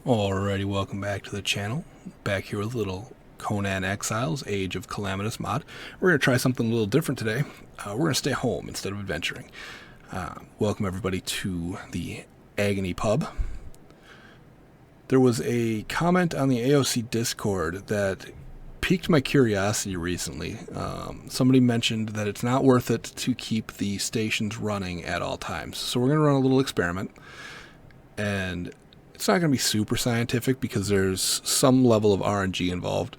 Alrighty, welcome back to the channel. Back here with a little Conan Exiles, Age of Calamitous mod. We're going to try something a little different today. We're going to stay home instead of adventuring. Welcome everybody to the Agony Pub. There was a comment on the AOC Discord that piqued my curiosity recently. Somebody mentioned that it's not worth it to keep the stations running at all times. So we're going to run a little experiment. And it's not going to be super scientific because there's some level of RNG involved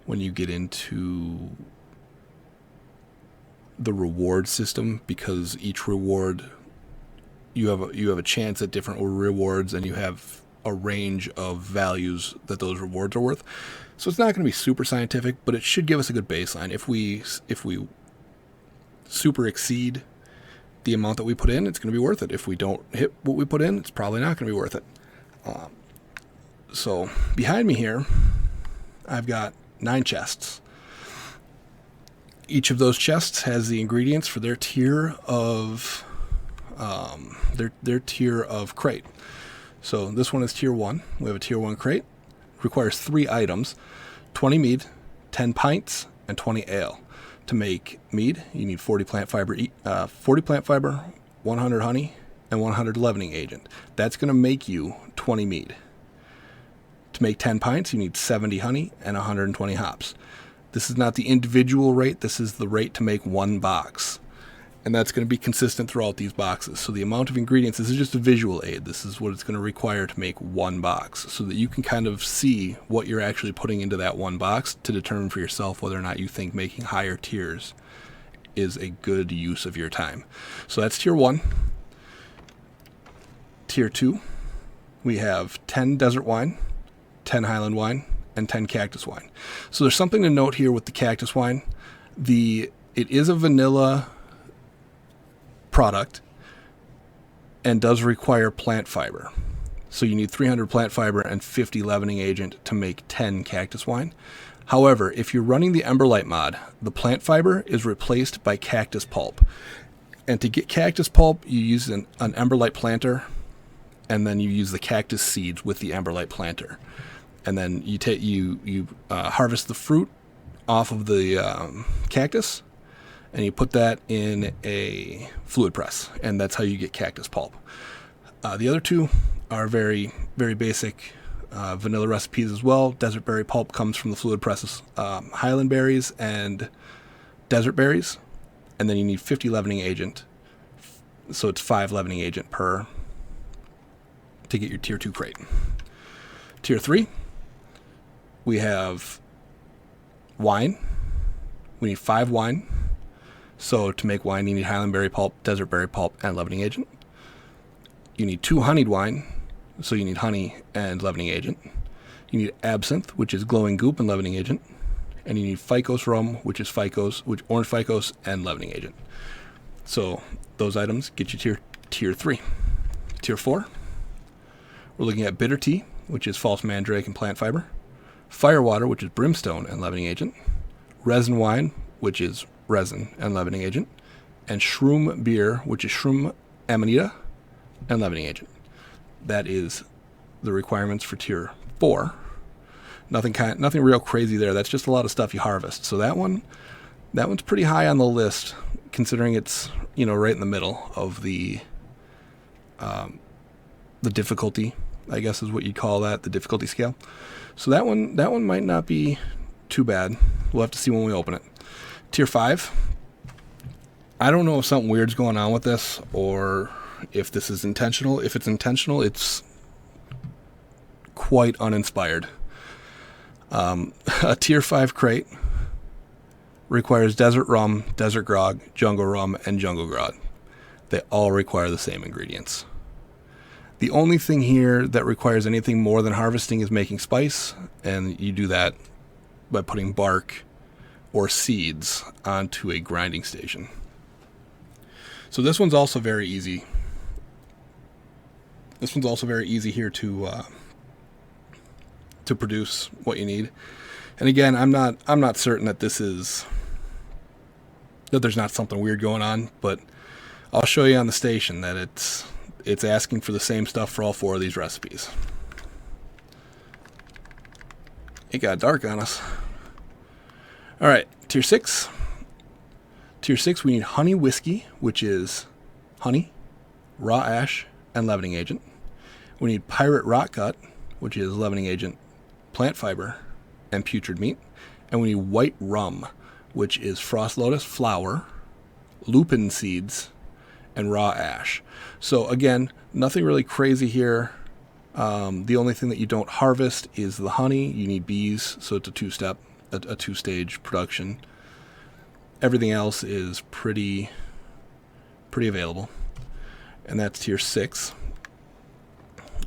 when you get into the reward system, because each reward you have a chance at different rewards, and you have a range of values that those rewards are worth. So it's not going to be super scientific, but it should give us a good baseline. If we super exceed the amount that we put in, it's going to be worth it. If we don't hit what we put in, it's probably not going to be worth it. So behind me here, I've got 9 chests. Each of those chests has the ingredients for their tier of their tier of crate. So this one is tier 1. We have a tier 1 crate. Requires 3 items: 20 mead, 10 pints, and 20 ale. To make mead, you need 40 plant fiber, 100 honey, and 100 leavening agent. That's going to make you 20 mead. To make 10 pints, you need 70 honey and 120 hops. This is not the individual rate. This is the rate to make one box. And that's going to be consistent throughout these boxes. So the amount of ingredients, this is just a visual aid. This is what it's going to require to make one box, so that you can kind of see what you're actually putting into that one box to determine for yourself whether or not you think making higher tiers is a good use of your time. So that's tier 1. Tier 2, we have 10 desert wine, 10 highland wine, and 10 cactus wine. So there's something to note here with the cactus wine. It is a vanilla product and does require plant fiber. So you need 300 plant fiber and 50 leavening agent to make 10 cactus wine. However, if you're running the Emberlight mod, the plant fiber is replaced by cactus pulp. And to get cactus pulp, you use an Emberlight planter, and then you use the cactus seeds with the Emberlight planter. And then you harvest the fruit off of the cactus, and you put that in a fluid press, and that's how you get cactus pulp. The other two are very, very basic vanilla recipes as well. Desert berry pulp comes from the fluid presses, highland berries and desert berries, and then you need 50 leavening agent. So it's 5 leavening agent per to get your tier 2 crate. Tier 3, we have wine. We need 5 wine. So to make wine, you need highland berry pulp, desert berry pulp, and leavening agent. You need 2 honeyed wine, so you need honey and leavening agent. You need absinthe, which is glowing goop and leavening agent. And you need ficus rum, which is orange ficus and leavening agent. So those items get you tier 3. Tier 4, we're looking at bitter tea, which is false mandrake and plant fiber. Firewater, which is brimstone and leavening agent. Resin wine, which is resin and leavening agent. And shroom beer, which is shroom amanita and leavening agent. That is the requirements for tier 4. Nothing real crazy there. That's just a lot of stuff you harvest. So that one's pretty high on the list, considering it's, right in the middle of the difficulty, I guess is what you'd call that, the difficulty scale. So that one might not be too bad. We'll have to see when we open it. Tier 5, I don't know if something weird's going on with this or if this is intentional. If it's intentional, it's quite uninspired. A tier 5 crate requires desert rum, desert grog, jungle rum, and jungle grog. They all require the same ingredients. The only thing here that requires anything more than harvesting is making spice, and you do that by putting bark or seeds onto a grinding station. So this one's also very easy. This one's also very easy here to produce what you need. And again, I'm not certain that there's not something weird going on, but I'll show you on the station that it's asking for the same stuff for all 4 of these recipes. It got dark on us. All right, tier 6. Tier 6, we need honey whiskey, which is honey, raw ash, and leavening agent. We need pirate rock cut, which is leavening agent, plant fiber, and putrid meat. And we need white rum, which is frost lotus flower, lupin seeds, and raw ash. So again, nothing really crazy here. The only thing that you don't harvest is the honey. You need bees, so it's a two-stage production. Everything else is pretty available. And that's tier 6.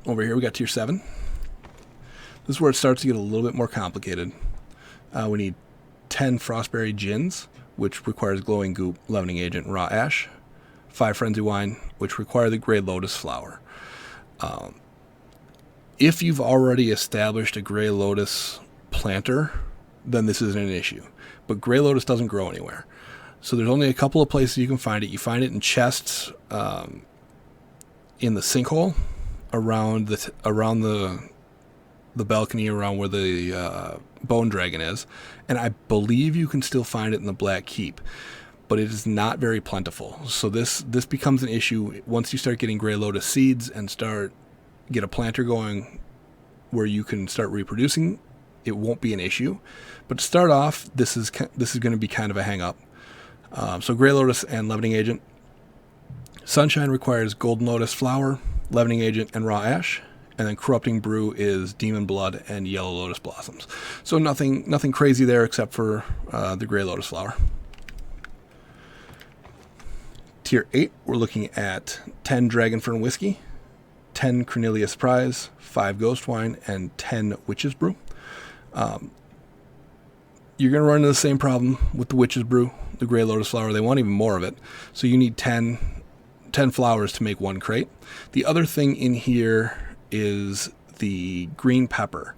Over here we got tier 7. This is where it starts to get a little bit more complicated. We need 10 frostberry gins, which requires glowing goop, leavening agent, raw ash. 5 frenzy wine, which require the gray lotus flower. If you've already established a gray lotus planter, then this isn't an issue. But gray lotus doesn't grow anywhere. So there's only a couple of places you can find it. You find it in chests in the sinkhole around the balcony around where the bone dragon is. And I believe you can still find it in the Black Keep. But it is not very plentiful. So this becomes an issue once you start getting gray lotus seeds and get a planter going where you can start reproducing. It won't be an issue. But to start off, this is going to be kind of a hang up. So gray lotus and leavening agent. Sunshine requires golden lotus flower, leavening agent, and raw ash. And then corrupting brew is demon blood and yellow lotus blossoms. So nothing crazy there except for the gray lotus flower. Tier 8, we're looking at 10 Dragonfern whiskey, 10 Cornelius Prize, 5 Ghost Wine, and 10 Witch's Brew. You're going to run into the same problem with the Witch's Brew, the Gray Lotus Flower. They want even more of it. So you need 10 flowers to make 1 crate. The other thing in here is the green pepper.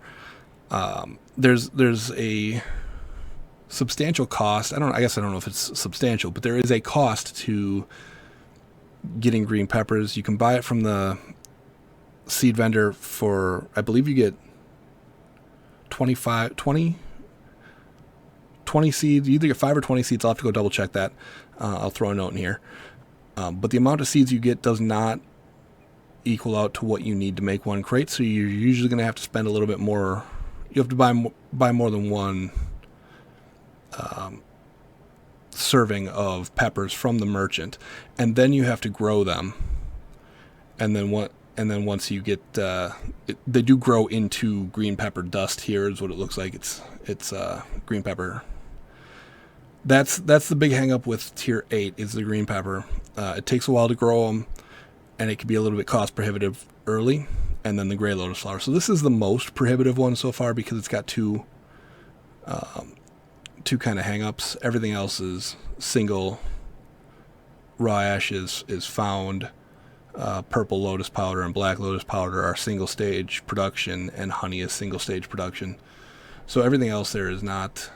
There's a substantial cost. I guess I don't know if it's substantial, but there is a cost to getting green peppers. You can buy it from the seed vendor for, I believe you get 20 seeds. You either get 5 or 20 seeds. I'll have to go double check that. I'll throw a note in here. But the amount of seeds you get does not equal out to what you need to make 1 crate. So you're usually going to have to spend a little bit more. You have to buy more than 1 serving of peppers from the merchant, and then you have to grow them. And then once you get, they do grow into green pepper dust. Here is what it looks like. It's green pepper. That's the big hang up with tier 8 is the green pepper. It takes a while to grow them, and it can be a little bit cost prohibitive early. And then the gray lotus flower. So this is the most prohibitive one so far because it's got two kind of hang-ups. Everything else is single. Raw ash is found. Purple lotus powder and black lotus powder are single stage production, and honey is single stage production. So everything else there is not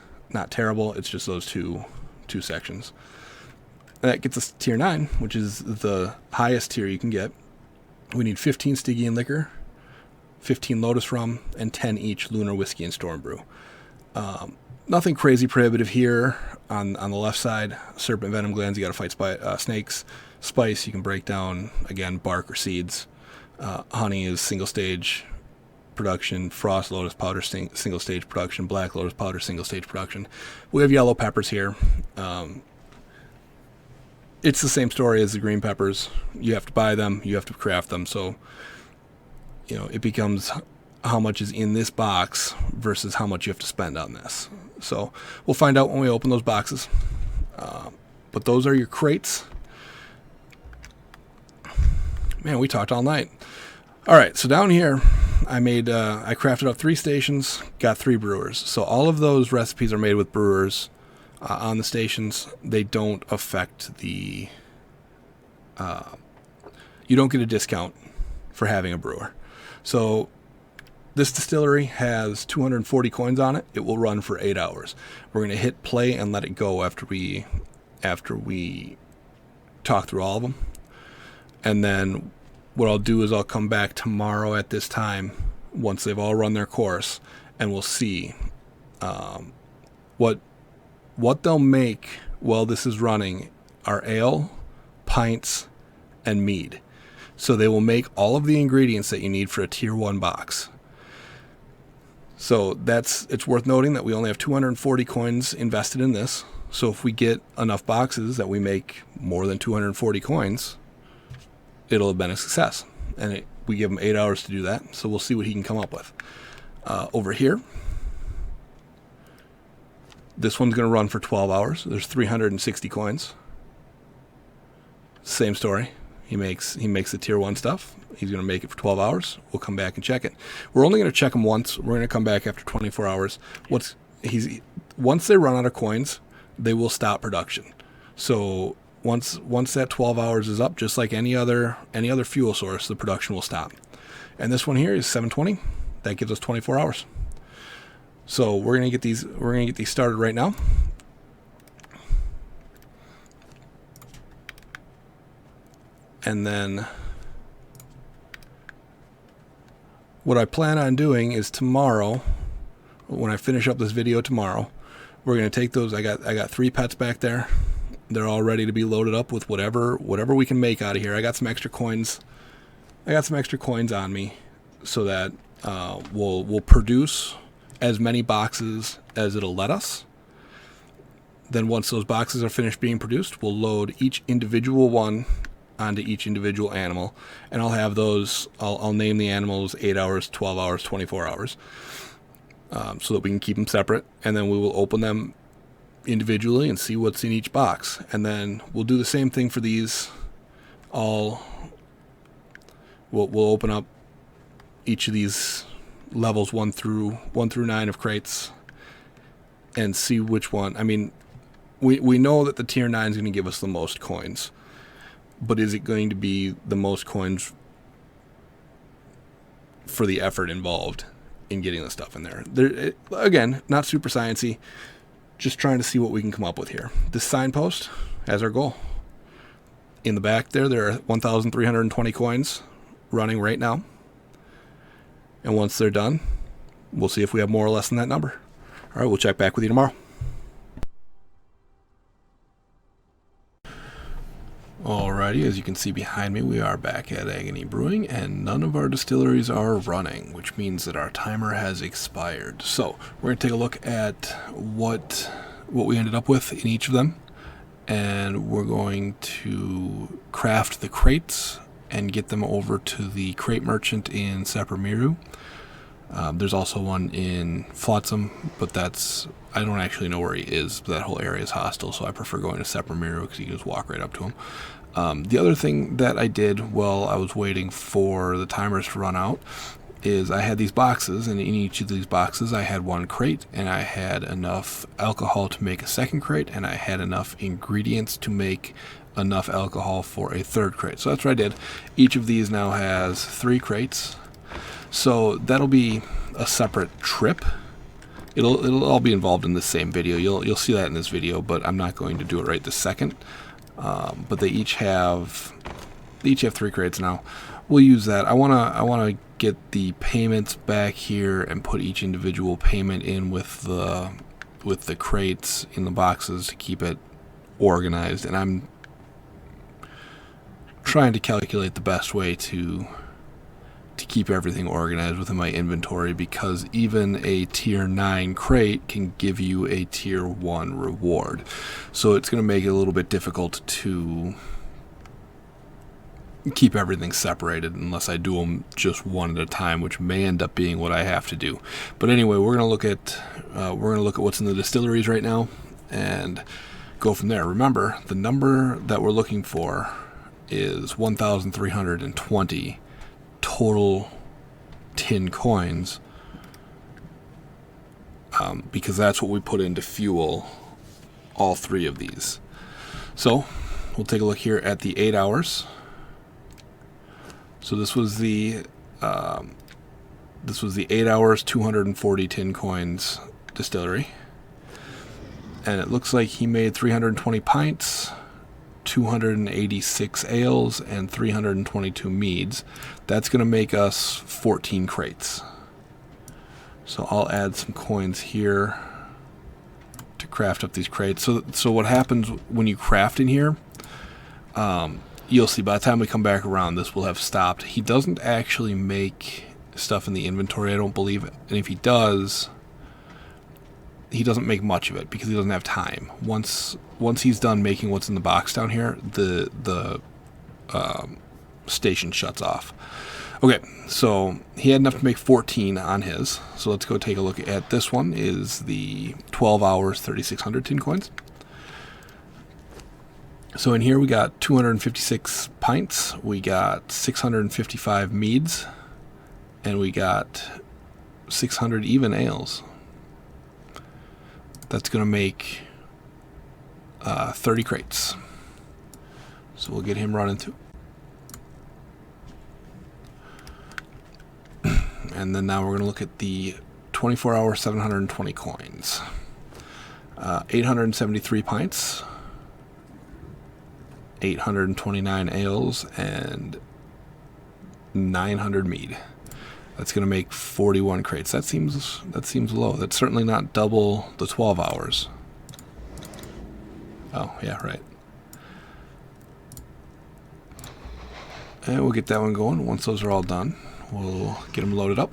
terrible. It's just those two sections. And that gets us to tier 9, which is the highest tier you can get. We need 15 Stygian liquor, 15 lotus rum, and 10 each lunar whiskey and storm brew. Nothing crazy prohibitive here. On the left side, serpent venom glands, you got to fight snakes. Spice, you can break down, again, bark or seeds. Honey is single stage production. Frost lotus powder, single stage production. Black lotus powder, single stage production. We have yellow peppers here. It's the same story as the green peppers. You have to buy them, you have to craft them. So, it becomes how much is in this box versus how much you have to spend on this. So we'll find out when we open those boxes. But those are your crates. Man, we talked all night. All right, so down here, I crafted up 3 stations, got 3 brewers. So all of those recipes are made with brewers on the stations. They don't affect the... you don't get a discount for having a brewer. So this distillery has 240 coins on it. It will run for 8 hours. We're going to hit play and let it go after we talk through all of them. And then what I'll do is I'll come back tomorrow at this time, once they've all run their course, and we'll see what they'll make while this is running are ale, pints, and mead. So they will make all of the ingredients that you need for a tier 1 box. So it's worth noting that we only have 240 coins invested in this. So if we get enough boxes that we make more than 240 coins, it'll have been a success. And we give him 8 hours to do that. So we'll see what he can come up with. Over here, this one's going to run for 12 hours. There's 360 coins. Same story. He makes the tier 1 stuff. He's going to make it for 12 hours. We'll come back and check it. We're only going to check him once. We're going to come back after 24 hours. Once they run out of coins, they will stop production. So once that 12 hours is up, just like any other fuel source, the production will stop. And this one here is 720. That gives us 24 hours. So we're going to get these started right now. And then what I plan on doing is tomorrow, when I finish up this video tomorrow, we're going to take those. I got 3 pets back there. They're all ready to be loaded up with whatever we can make out of here. I got some extra coins. On me so that we'll produce as many boxes as it'll let us. Then once those boxes are finished being produced, we'll load each individual one onto each individual animal, and I'll have those. I'll name the animals 8 hours, 12 hours, 24 hours, so that we can keep them separate, and then we will open them individually and see what's in each box. And then we'll do the same thing for these. We'll open up each of these levels 1 through 9 of crates and see which one. I mean, we know that the tier 9 is going to give us the most coins, but is it going to be the most coins for the effort involved in getting the stuff in there? Again, not super sciencey, just trying to see what we can come up with here. This signpost has our goal. In the back there are 1,320 coins running right now. And once they're done, we'll see if we have more or less than that number. All right, we'll check back with you tomorrow. Alrighty, as you can see behind me, we are back at Agony Brewing, and none of our distilleries are running, which means that our timer has expired. So we're going to take a look at what we ended up with in each of them, and we're going to craft the crates and get them over to the crate merchant in Sepramiru. There's also one in Flotsam, but I don't actually know where he is. That whole area is hostile, so I prefer going to Sepramiru because you can just walk right up to him. The other thing that I did while I was waiting for the timers to run out is I had these boxes, and in each of these boxes I had 1 crate, and I had enough alcohol to make a 2nd crate, and I had enough ingredients to make enough alcohol for a 3rd crate. So that's what I did. Each of these now has 3 crates. So that'll be a separate trip. It'll all be involved in the same video. You'll see that in this video, but I'm not going to do it right this second. But they each have 3 crates now. We'll use that. I wanna get the payments back here and put each individual payment in with the crates in the boxes to keep it organized. And I'm trying to calculate the best way to keep everything organized within my inventory, because even a tier 9 crate can give you a tier 1 reward. So it's going to make it a little bit difficult to keep everything separated unless I do them just one at a time, which may end up being what I have to do. But anyway, we're going to look at what's in the distilleries right now and go from there. Remember, the number that we're looking for is 1,320 total tin coins, because that's what we put in to fuel all 3 of these. So we'll take a look here at the 8 hours. So this was the 8 hours 240 tin coins distillery, and it looks like he made 320 pints, 286 ales, and 322 meads. That's going to make us 14 crates. So I'll add some coins here to craft up these crates. So what happens when you craft in here, you'll see by the time we come back around, this will have stopped. He doesn't actually make stuff in the inventory, I don't believe it. And if he does, he doesn't make much of it because he doesn't have time. Once he's done making what's in the box down here, the station shuts off. Okay, so he had enough to make 14 on his. So let's go take a look at this one. Is the 12 hours 3,600 tin coins. So in here we got 256 pints, we got 655 meads, and we got 600 even ales. That's going to make 30 crates. So we'll get him running too. And then now we're going to look at the 24-hour 720 coins. 873 pints, 829 ales, and 900 mead. That's going to make 41 crates. That seems low. That's certainly not double the 12 hours. Oh, yeah, right. And we'll get that one going. Once those are all done, we'll get them loaded up.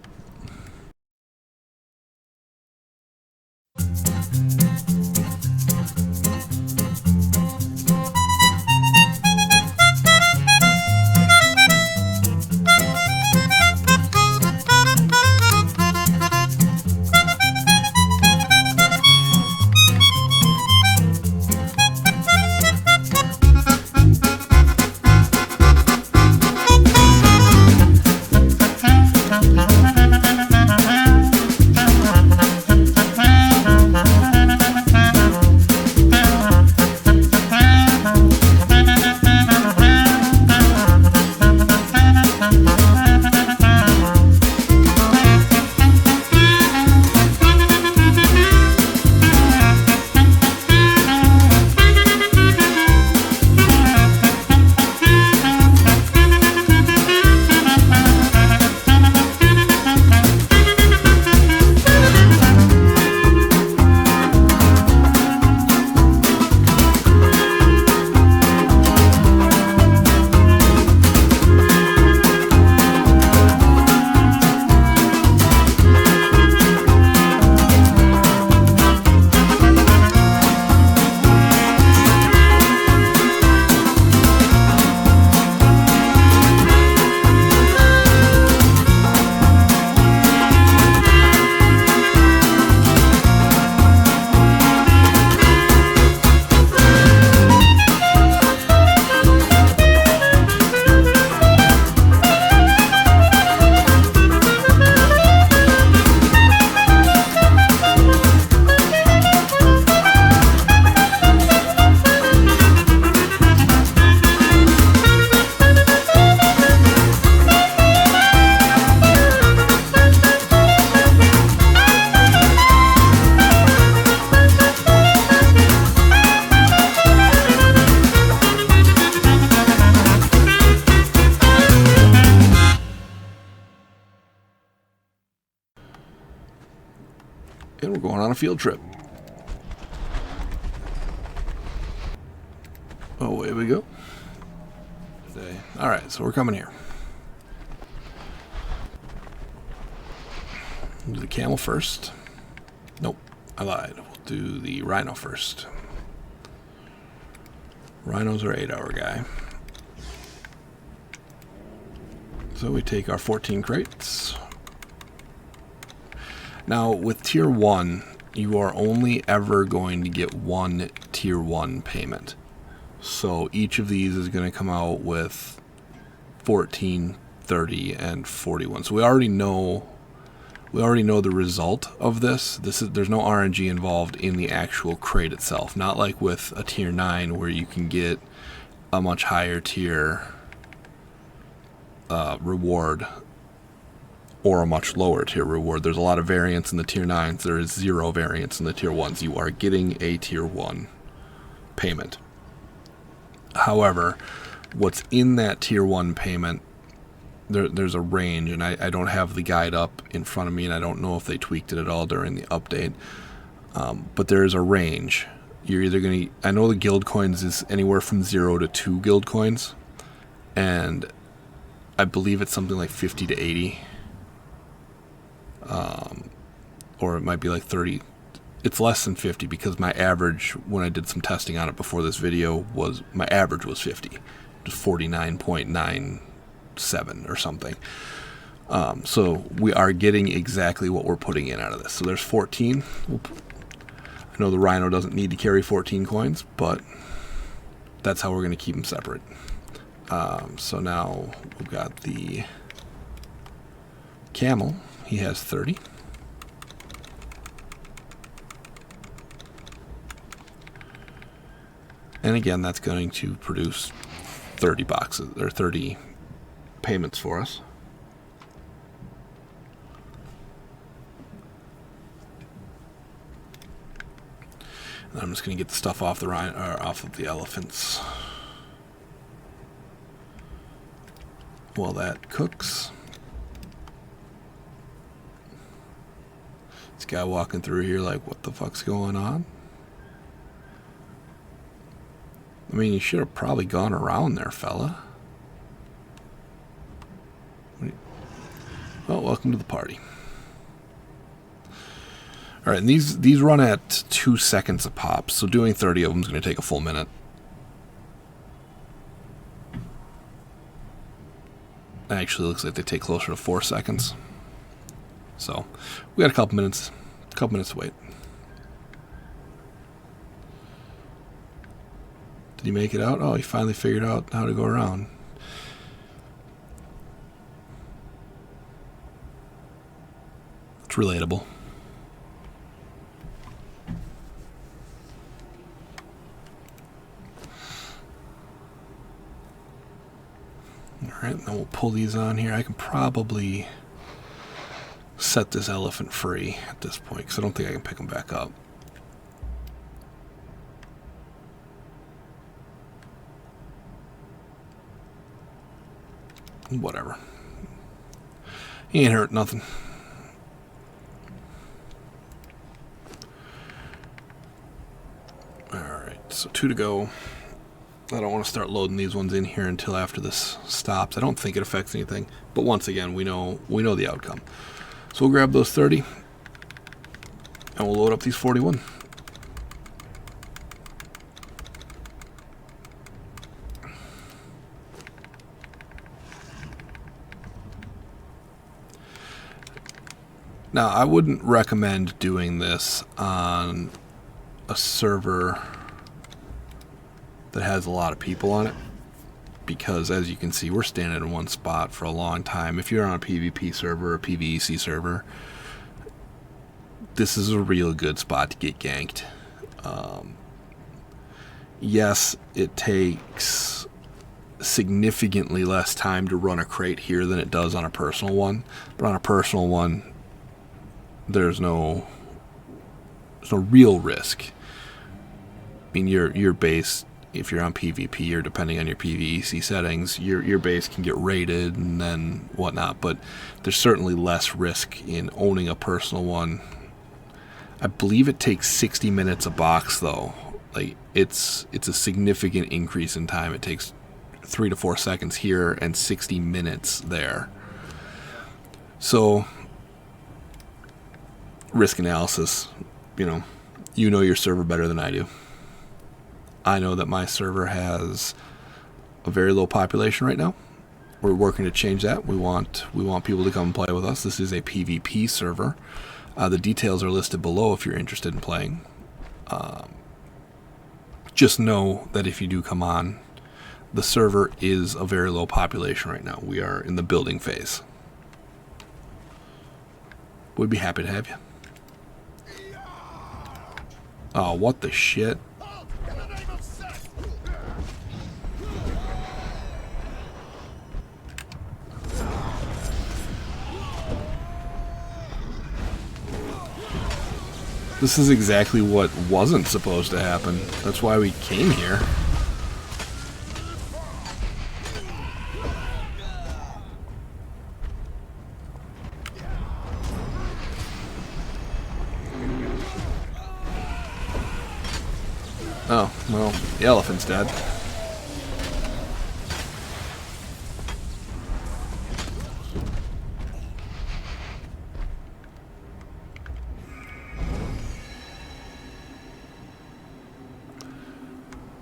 And we're going on a field trip. Oh, away we go. Alright, so we're coming here. We'll do the camel first. Nope, I lied. We'll do the rhino first. Rhino's our 8-hour guy. So we take our 14 crates. Now, with Tier 1, you are only ever going to get one Tier 1 payment. So each of these is going to come out with 14, 30, and 41. So we already know the result of this. There's no RNG involved in the actual crate itself. Not like with a Tier 9 where you can get a much higher tier reward or a much lower tier reward. There's a lot of variance in the Tier 9s. There is zero variance in the Tier 1s. You are getting a Tier 1 payment. However, what's in that Tier 1 payment there's a range, and I don't have the guide up in front of me, and I don't know if they tweaked it at all during the update. But there is a range. You're either going to... I know the guild coins is anywhere from 0 to 2 guild coins, and I believe it's something like 50 to 80. Or it might be like 30. It's less than 50 because my average, when I did some testing on it before this video, was my average was 50. It was 49.97 or something. So we are getting exactly what we're putting in out of this. So there's 14. I know the Rhino doesn't need to carry 14 coins, but that's how we're going to keep them separate. So now we've got the Camel. He has 30. And again, that's going to produce 30 boxes, or 30 payments for us. And I'm just going to get the stuff off the off of the elephants while that cooks. This guy walking through here like, what the fuck's going on? I mean, you should have probably gone around there, fella. Well, welcome to the party. Alright, and these run at 2 seconds a pop, so doing 30 of them is going to take a full minute. Actually, looks like they take closer to 4 seconds. So, we got a couple minutes to wait. Did he make it out? Oh, he finally figured out how to go around. It's relatable. Alright, then we'll pull these on here. I can probably set this elephant free at this point, because I don't think I can pick him back up. Whatever. He ain't hurt nothing. Alright, so 2 to go. I don't want to start loading these ones in here until after this stops. I don't think it affects anything, but once again, we know the outcome. So we'll grab those 30, and we'll load up these 41. Now, I wouldn't recommend doing this on a server that has a lot of people on it, because as you can see, we're standing in one spot for a long time. If you're on a PvP server or a PvEC server, this is a real good spot to get ganked. Yes, it takes significantly less time to run a crate here than it does on a personal one, but on a personal one, there's no real risk. I mean, your base, if you're on PvP or depending on your PvEC settings, your base can get raided and then whatnot, but there's certainly less risk in owning a personal one. I believe it takes 60 minutes a box though. Like it's a significant increase in time. It takes 3 to 4 seconds here and 60 minutes there. So risk analysis, you know your server better than I do. I know that my server has a very low population right now. We're working to change that. We want people to come and play with us. This is a PvP server. The details are listed below if you're interested in playing. Just know that if you do come on, the server is a very low population right now. We are in the building phase. We'd be happy to have you. Oh, what the shit? This is exactly what wasn't supposed to happen. That's why we came here. Well, the elephant's dead.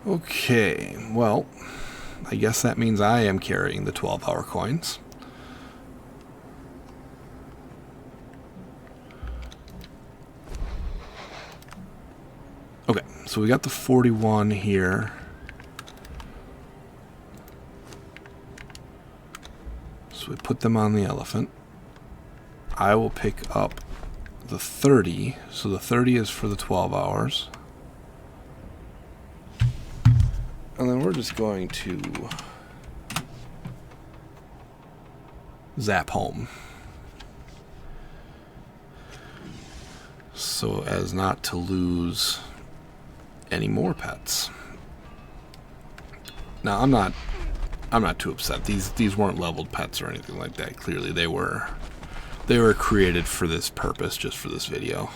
Okay, well, I guess that means I am carrying the 12-hour coins. Okay, so we got the 41 here. So we put them on the elephant. I will pick up the 30. So the 30 is for the 12 hours. And then we're just going to Zap Home, so as not to lose any more pets. Now I'm not too upset. These weren't leveled pets or anything like that. Clearly they were created for this purpose, just for this video.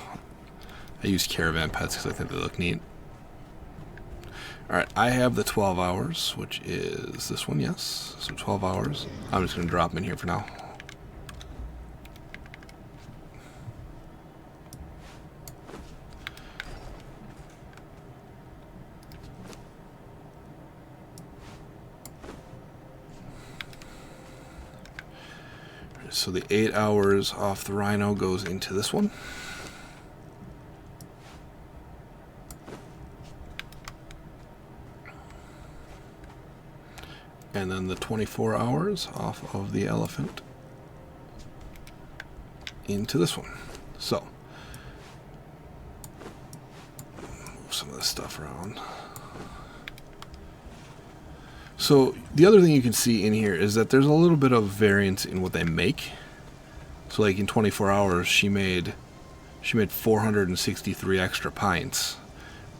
I use caravan pets because I think they look neat. Alright, I have the 12 hours, which is this one, yes. So 12 hours. I'm just going to drop them in here for now. So the 8 hours off the Rhino goes into this one. And then the 24 hours off of the elephant into this one. So, move some of this stuff around. So, the other thing you can see in here is that there's a little bit of variance in what they make. So, like in 24 hours, she made 463 extra pints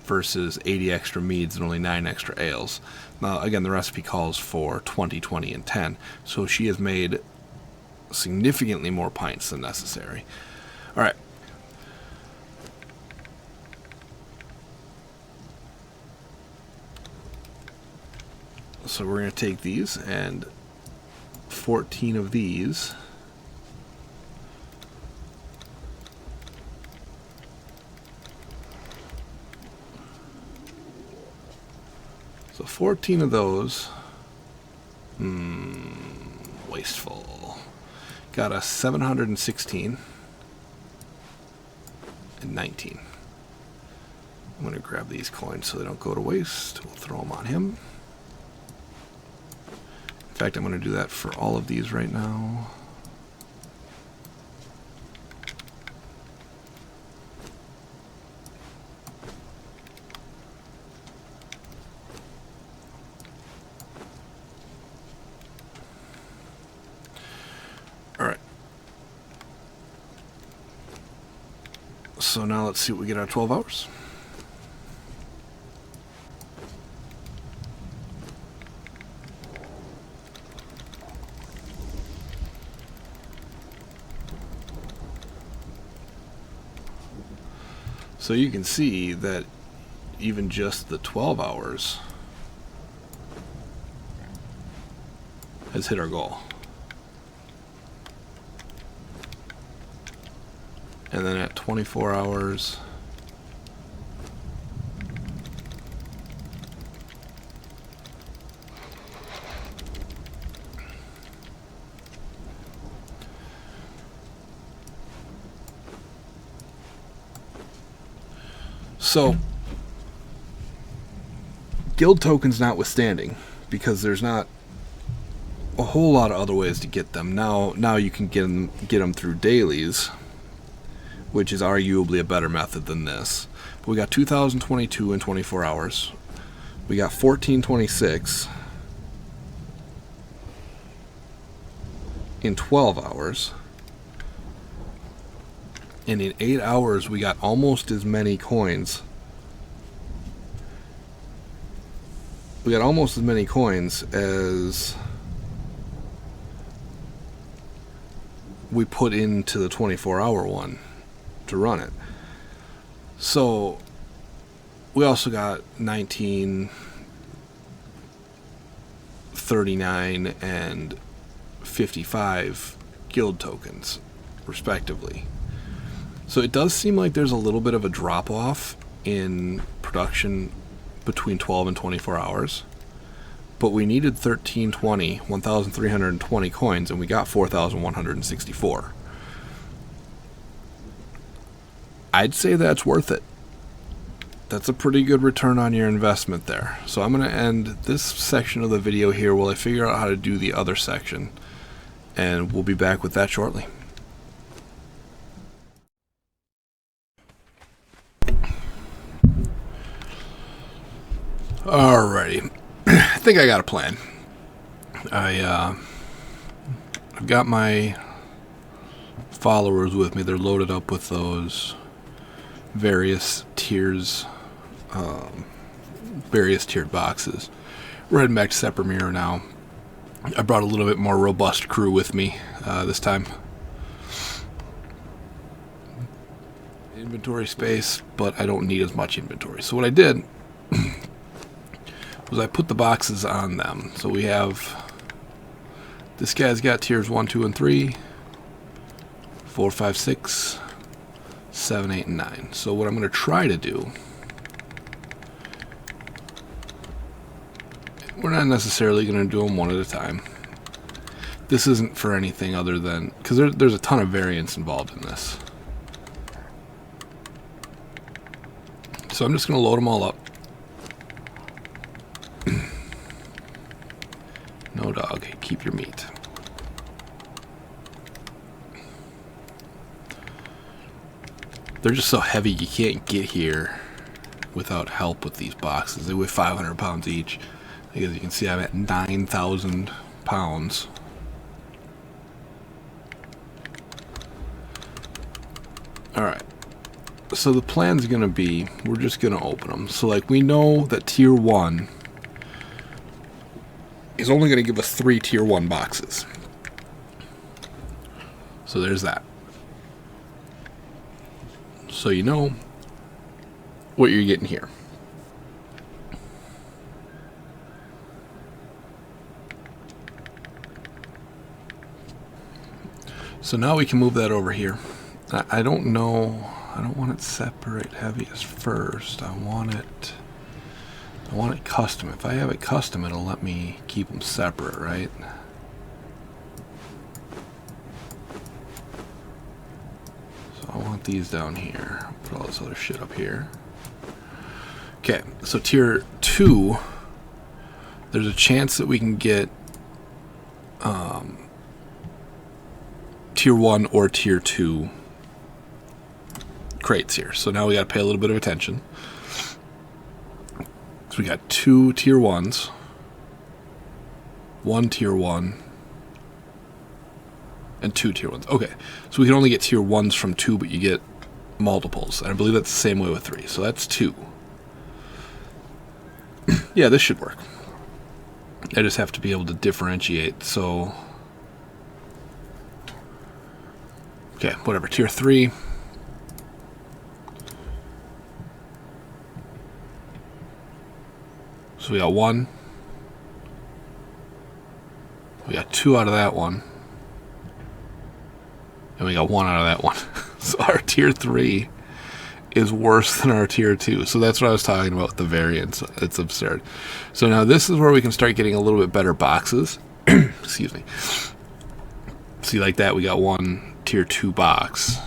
versus 80 extra meads and only 9 extra ales. Now, again, the recipe calls for 20, 20, and 10, so she has made significantly more pints than necessary. Alright. So we're going to take these, and 14 of these. So 14 of those. Wasteful. Got a 716 and 19. I'm going to grab these coins so they don't go to waste. We'll throw them on him. In fact, I'm going to do that for all of these right now. So now let's see what we get out of 12 hours. So you can see that even just the 12 hours has hit our goal. And then at 24 hours, so guild tokens notwithstanding, because there's not a whole lot of other ways to get them. Now you can get them through dailies, which is arguably a better method than this. But we got 2022 in 24 hours. We got 1426 in 12 hours. And in 8 hours, we got almost as many coins. We got almost as many coins as we put into the 24-hour one to run it. So we also got 19, 39, and 55 guild tokens, respectively. So it does seem like there's a little bit of a drop-off in production between 12 and 24 hours. But we needed 1,320 coins, and we got 4,164. I'd say that's worth it. That's a pretty good return on your investment there. So I'm going to end this section of the video here while I figure out how to do the other section. And we'll be back with that shortly. Alrighty. I think I got a plan. I've got my followers with me. They're loaded up with those various tiers, various tiered boxes. We're heading back to Seppermere now. I brought a little bit more robust crew with me this time. Inventory space, but I don't need as much inventory. So what I did was I put the boxes on them. So we have, this guy's got tiers 1, 2, and 3, 4, 5, 6, 7, 8, and 9. So what I'm going to try to do, we're not necessarily going to do them one at a time. This isn't for anything other than, because there's a ton of variance involved in this. So I'm just going to load them all up. No dog, keep your meat. They're just so heavy you can't get here without help with these boxes. They weigh 500 pounds each. As you can see, I'm at 9,000 pounds. Alright. So the plan's going to be, we're just going to open them. So like we know that tier 1 is only going to give us 3 tier 1 boxes. So there's that. So you know what you're getting here. So now we can move that over here. I don't know, I don't want it separate heaviest first. I want it custom. If I have it custom, it'll let me keep them separate, right? So I want these down here. Put all this other shit up here. Okay, so tier 2, there's a chance that we can get tier 1 or tier 2 crates here. So now we got to pay a little bit of attention. So we got 2 tier 1s, 1 tier 1, and 2 tier 1s. Okay, so we can only get tier 1s from 2, but you get multiples. And I believe that's the same way with 3. So that's 2. Yeah, this should work. I just have to be able to differentiate. So, okay, whatever. Tier 3. So we got 1. We got 2 out of that one. And we got 1 out of that one. So our tier 3 is worse than our tier 2. So that's what I was talking about with the variance. It's absurd. So now this is where we can start getting a little bit better boxes. Excuse me. See, like that, we got 1 tier 2 box.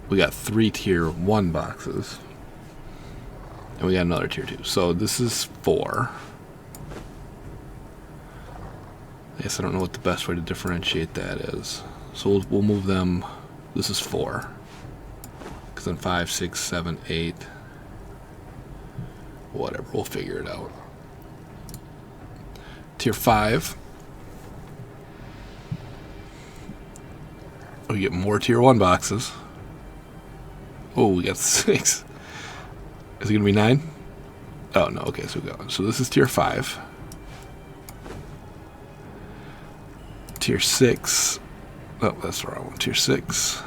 We got 3 tier 1 boxes. And we got another tier 2. So this is 4. I guess I don't know what the best way to differentiate that is. So we'll move them. This is 4. Because then 5, 6, 7, 8. Whatever. We'll figure it out. Tier 5. We get more tier 1 boxes. Oh, we got 6. Is it going to be 9? Oh, no. Okay, so we got 1. So this is tier 5. Tier 6. Oh, that's the wrong one. Tier 6.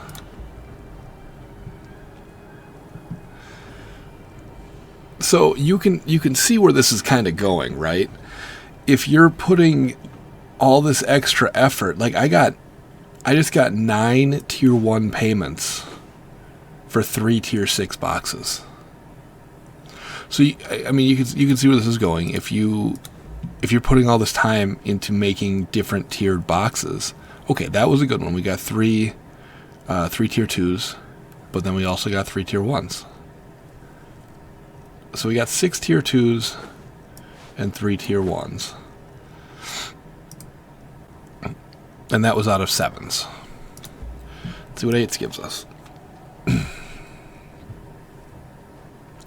So you can see where this is kind of going, right? If you're putting all this extra effort, like I just got 9 tier 1 payments for 3 tier 6 boxes. So I mean, you can see where this is going. If you're putting all this time into making different tiered boxes, okay, that was a good one. We got 3 tier 2s, but then we also got 3 tier 1s. So we got 6 tier 2s and 3 tier 1s. And that was out of 7s. Let's see what 8s gives us.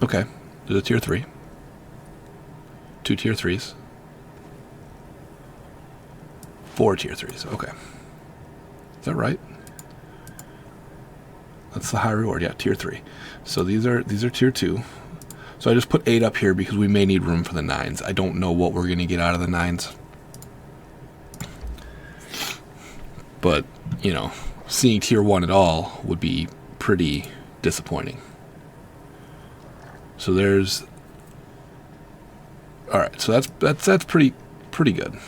Okay, there's a tier 3. 2 tier 3s. 4 tier 3s, okay. Is that right? That's the high reward, yeah, tier 3. So these are tier 2. So I just put 8 up here because we may need room for the 9s. I don't know what we're going to get out of the 9s. But, you know, seeing tier 1 at all would be pretty disappointing. So there's... Alright, so that's pretty good.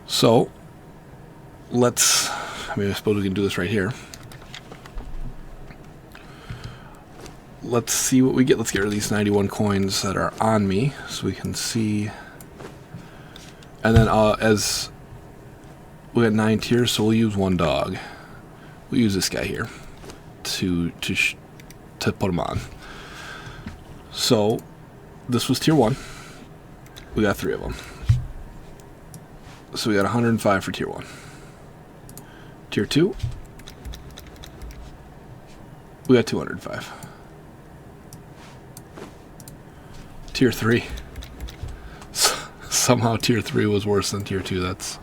So, I suppose we can do this right here. Let's see what we get. Let's get rid of these 91 coins that are on me so we can see. And then as we got 9 tiers, so we'll use 1 dog. We'll use this guy here to put him on. So this was tier 1. We got 3 of them. So we got 105 for tier 1. Tier 2, we got 205. Tier 3. Somehow tier 3 was worse than tier 2. That's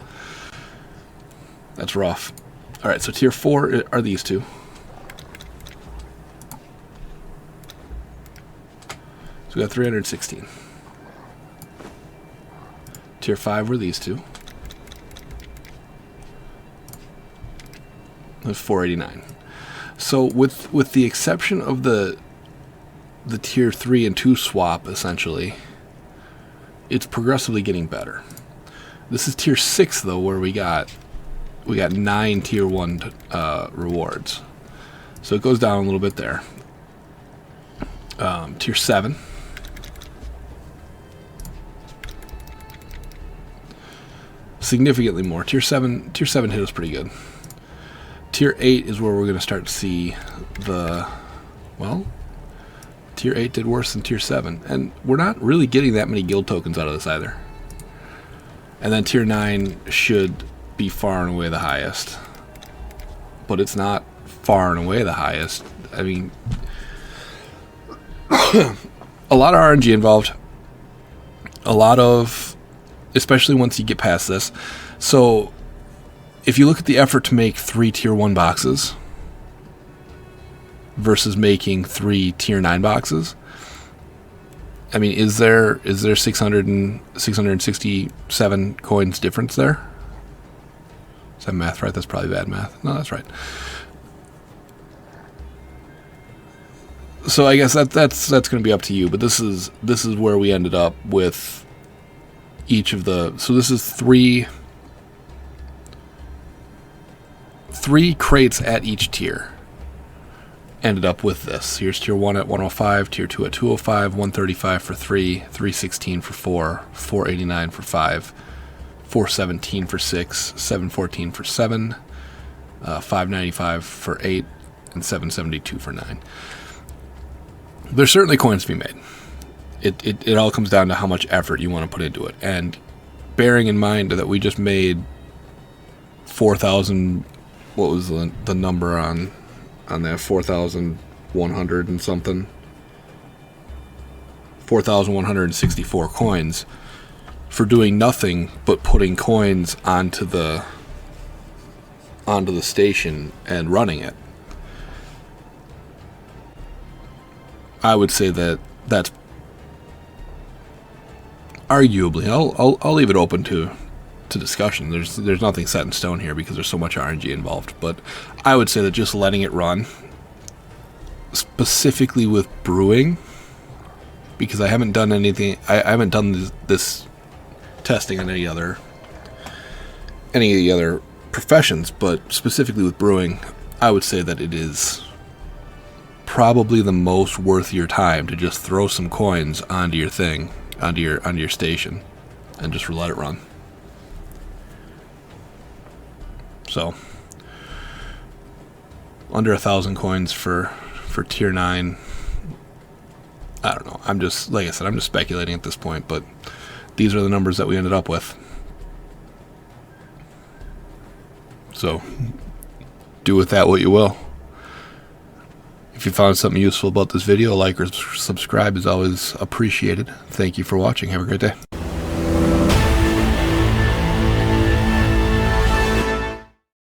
rough. Alright, so tier 4 are these two. So we got 316. Tier 5 were these two. That's 489. So with the exception of the tier 3 and 2 swap, essentially, it's progressively getting better. This is tier 6 though, where we got 9 tier 1 rewards. So it goes down a little bit there. Tier 7. Significantly more. Tier 7 hit us pretty good. Tier 8 is where we're going to start to see Tier 8 did worse than Tier 7. And we're not really getting that many guild tokens out of this either. And then Tier 9 should be far and away the highest. But it's not far and away the highest. I mean, a lot of RNG involved. A lot of, especially once you get past this. So if you look at the effort to make 3 Tier 1 boxes versus making 3 Tier 9 boxes, I mean, is there 667 coins difference there? Is that math right? That's probably bad math. No, that's right. So I guess that's going to be up to you. But this is where we ended up with each of the. So this is three crates at each tier. Ended up with this. Here's Tier 1 at 105, Tier 2 at 205, 135 for 3, 316 for 4, 489 for 5, 417 for 6, 714 for 7, 595 for 8, and 772 for 9. There's certainly coins to be made. It all comes down to how much effort you want to put into it. And bearing in mind that we just made 4,000, what was the number on that 4,100 and something, 4,164 coins for doing nothing but putting coins onto the station and running it. I would say that's arguably, I'll leave it open to discussion. There's nothing set in stone here because there's so much RNG involved, but I would say that just letting it run specifically with brewing, because I haven't done anything. I haven't done this testing on any of the other professions, but specifically with brewing, I would say that it is probably the most worth your time to just throw some coins onto your thing, onto your station, and just let it run. So under 1,000 coins for tier 9. I don't know. I'm just, like I said, I'm just speculating at this point, but these are the numbers that we ended up with. So do with that what you will. If you found something useful about this video, a like or subscribe is always appreciated. Thank you for watching. Have a great day.